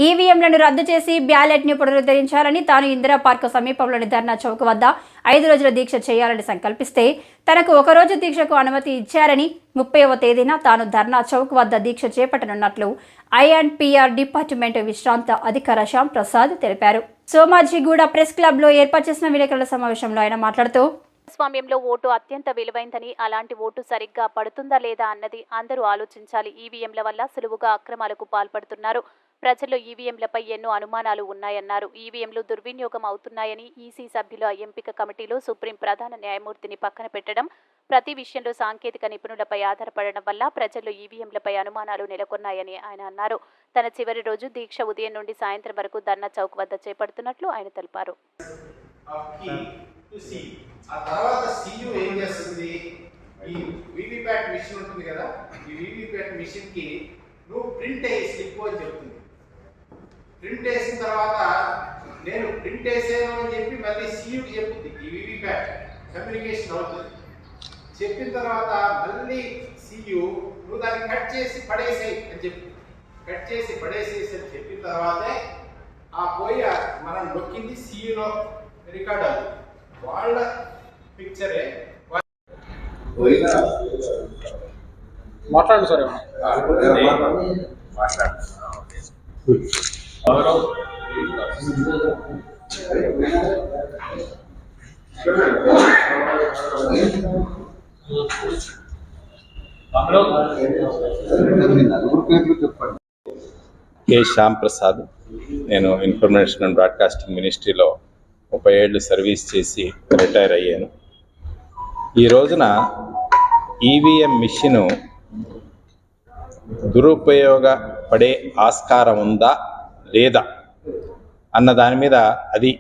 ఈవీఎంలను రద్దు చేసి బ్యాలెట్ ని పునరుద్ధరించాలని తాను ఇందిరా పార్క్ సమీపంలోని ధర్నా చౌక్ వద్ద 5 రోజుల దీక్ష చేయాలని సంకల్పిస్తే తనకు 1 రోజు దీక్షకు అనుమతి ఇచ్చారని 30వ తేదీన తాను ధర్నా చౌక్ వద్ద దీక్ష చేపట్టనున్నట్లు ఐ&పిఆర్ డిపార్ట్మెంట్ విశ్రాంత అధికారి శ్యామ్ ప్రసాద్ తెలిపారు. సోమాజిగూడ ప్రెస్ క్లబ్ లో ఏర్పాటు చేసిన విలేకరుల సమావేశంలో ఆయన మాట్లాడుతూ స్వామ్యంలో ఓటు అత్యంత విలువైందని, అలాంటి ఓటు సరిగ్గా పడుతుందా లేదా అన్నది అందరూ ఆలోచించాలి. ఈవీఎంల వల్ల సులువుగా అక్రమాలకు పాల్పడుతున్నారు. ప్రజల్లో ఈవీఎంలపై ఎన్నో అనుమానాలు ఉన్నాయన్నారు. ఈవీఎంలు దుర్వినియోగం అవుతున్నాయని ఈసీ సభ్యుల ఎంపిక కమిటీలో సుప్రీం ప్రధాన న్యాయమూర్తిని పక్కన పెట్టడం, ప్రతి విషయంలో సాంకేతిక నిపుణులపై ఆధారపడడం వల్ల ప్రజల్లో ఈవీఎంలపై అనుమానాలు నెలకొన్నాయని ఆయన అన్నారు. తన చివరి రోజు దీక్ష ఉదయం నుండి సాయంత్రం వరకు ధర్నా చౌక్ వద్ద చేపడుతున్నట్లు ఆయన తెలిపారు. ఆ తర్వాత సియు ఏం చేస్తుంది, ఈ వీవీప్యాట్ మిషన్ ఉంటుంది కదా, ఈ వీవీప్యాట్ మిషన్ కి నువ్వు ప్రింట్ అయ్యి స్లిప్ అని చెప్తుంది. ప్రింట్ వేసిన తర్వాత నేను ప్రింట్ వేసాను అని చెప్పి మళ్ళీ సియుకి చెప్తుంది. ఈ వీవీప్యాట్ కమ్యూనికేషన్ అవుతుంది. చెప్పిన తర్వాత మళ్ళీ సియు నువ్వు దాన్ని కట్ చేసి పడేసేయి అని చెప్పి, కట్ చేసి పడేసేసి అని చెప్పిన తర్వాతే ఆ పోయి మనం నొక్కింది సియులో రికార్డ్ అవుతుంది. వాళ్ళ పిక్చరే మాట్లాడండి సార్. కె శ్యామ్ ప్రసాద్. నేను ఇన్ఫర్మేషన్ అండ్ బ్రాడ్కాస్టింగ్ మినిస్ట్రీలో 30 ఏళ్ళు సర్వీస్ చేసి రిటైర్ అయ్యాను. ఈ రోజున ఈవీఎం మిషను దురుపయోగపడే ఆస్కారం ఉందా లేదా అన్న దాని మీద, అది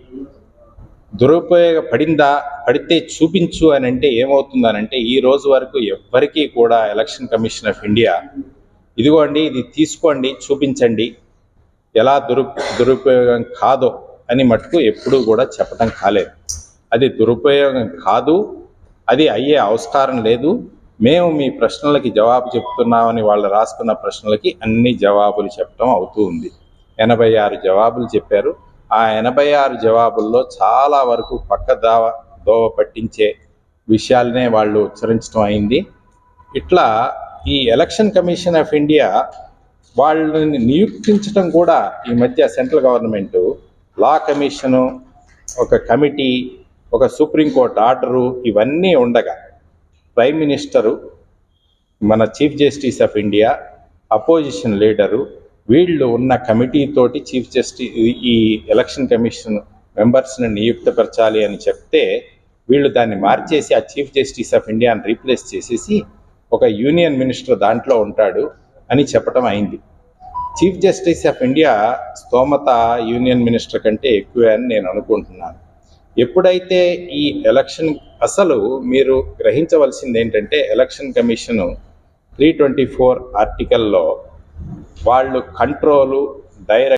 దురుపయోగపడిందా, పడితే చూపించు అని అంటే ఏమవుతుందనంటే, ఈ రోజు వరకు ఎవ్వరికీ కూడా ఎలక్షన్ కమిషన్ ఆఫ్ ఇండియా ఇదిగోండి ఇది తీసుకోండి చూపించండి ఎలా దురుపయోగం కాదో అని మటుకు ఎప్పుడూ కూడా చెప్పడం కాలేదు. అది దురుపయోగం కాదు, అది అయ్యే ఆస్కారం లేదు. మేము మీ ప్రశ్నలకి జవాబు చెప్తున్నామని వాళ్ళు రాసుకున్న ప్రశ్నలకి అన్ని జవాబులు చెప్పడం అవుతూ ఉంది. 86 జవాబులు చెప్పారు. ఆ 86 జవాబుల్లో చాలా వరకు దోవ పట్టించే విషయాలనే వాళ్ళు ఉచ్చరించడం అయింది. ఇట్లా ఈ ఎలక్షన్ కమిషన్ ఆఫ్ ఇండియా వాళ్ళని నియుక్తించడం కూడా ఈ మధ్య సెంట్రల్ గవర్నమెంటు లా కమిషను, ఒక కమిటీ, ఒక సుప్రీంకోర్టు ఆర్డరు ఇవన్నీ ఉండగా ప్రైమ్ మినిస్టరు, మన chief justice of India, opposition leader వీళ్ళు ఉన్న కమిటీతోటి చీఫ్ జస్టిస్ ఈ ఎలక్షన్ కమిషన్ మెంబర్స్ని నియుక్తపరచాలి అని చెప్తే వీళ్ళు దాన్ని మార్చేసి ఆ చీఫ్ జస్టిస్ ఆఫ్ ఇండియాని రీప్లేస్ చేసేసి ఒక యూనియన్ మినిస్టర్ దాంట్లో ఉంటాడు అని చెప్పడం అయింది. చీఫ్ జస్టిస్ ఆఫ్ ఇండియా స్తోమత యూనియన్ మినిస్టర్ కంటే ఎక్కువే అని నేను అనుకుంటున్నాను. ఎప్పుడైతే ఈ ఎలక్షన్, అసలు మీరు గ్రహించవలసింది ఏంటంటే, ఎలక్షన్ కమిషను 324 ఆర్టికల్లో వాళ్ళు కంట్రోలు, డైరెక్ట్